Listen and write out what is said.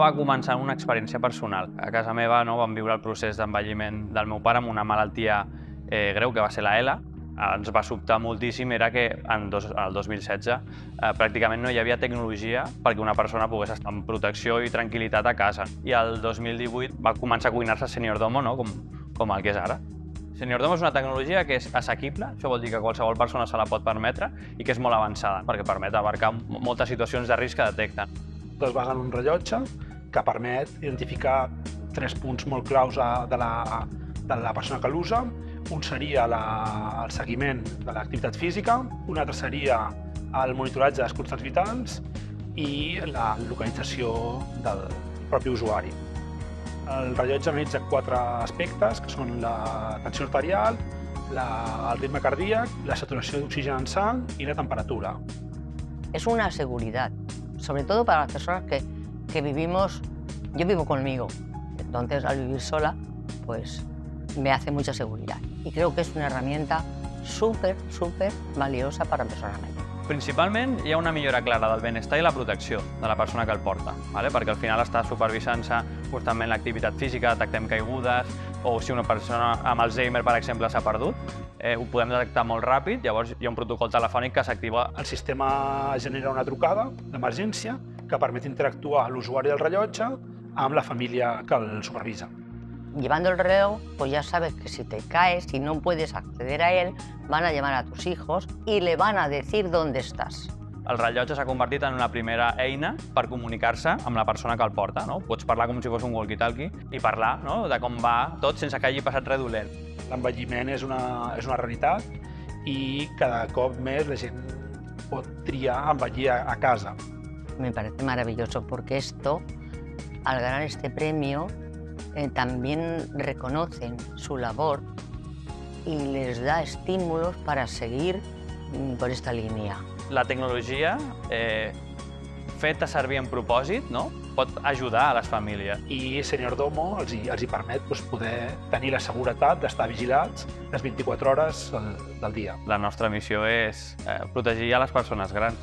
va començar una experiència personal. A casa meva vam viure el procés d'envelliment del meu pare amb una malaltia greu, que va ser la ELA. Ens va sobtar moltíssim era que el 2016 pràcticament no hi havia tecnologia perquè una persona pogués estar amb protecció i tranquil·litat a casa. I el 2018 va començar a cuinar-se Seniordomo, com el que és ara. Seniordomo és una tecnologia que és assequible, això vol dir que qualsevol persona se la pot permetre i que és molt avançada, perquè permet abarcar moltes situacions de risc que detecten. Es basa en un rellotge que permet identificar 3 punts molt claus de la persona que l'usa. Un seria el seguiment de l'activitat física, un altre seria el monitoratge de les constants vitals i la localització del propi usuari. El rellotge analitza 4 aspectes, que són la tensió arterial, el ritme cardíac, la saturació d'oxigen en sang y la temperatura. Es una seguridad, sobre todo para las personas que vivimos. Yo vivo conmigo, entonces al vivir sola, pues me hace mucha seguridad. Y creo que es una herramienta súper valiosa para personas mayores. Principalment hi ha una millora clara del benestar i la protecció de la persona que el porta, perquè al final està supervisant-se constantment l'activitat física, detectem caigudes, o si una persona amb Alzheimer, per exemple, s'ha perdut, ho podem detectar molt ràpid, llavors hi ha un protocol telefònic que s'activa. El sistema genera una trucada d'emergència que permet interactuar l'usuari del rellotge amb la família que el supervisa. Llevando el reloj, pues ya sabes que si te caes, si no puedes acceder a él, van a llamar a tus hijos y le van a decir dónde estás. El rellotge s'ha convertit en una primera eina per comunicar-se amb la persona que el porta. Pots parlar com si fos un walkie-talkie i parlar de com va tot sense que hagi passat res dolent. L'envelliment és una realitat i cada cop més la gent pot triar envellir a casa. Me parece maravilloso porque esto, al ganar este premio, también reconocen su labor y les da estímulos para seguir por esta línea. La tecnologia, feta servir amb propòsit, pot ajudar a les famílies. I Seniordomo els hi permet poder tenir la seguretat d'estar vigilats les 24 hores del dia. La nostra missió és protegir a les persones grans.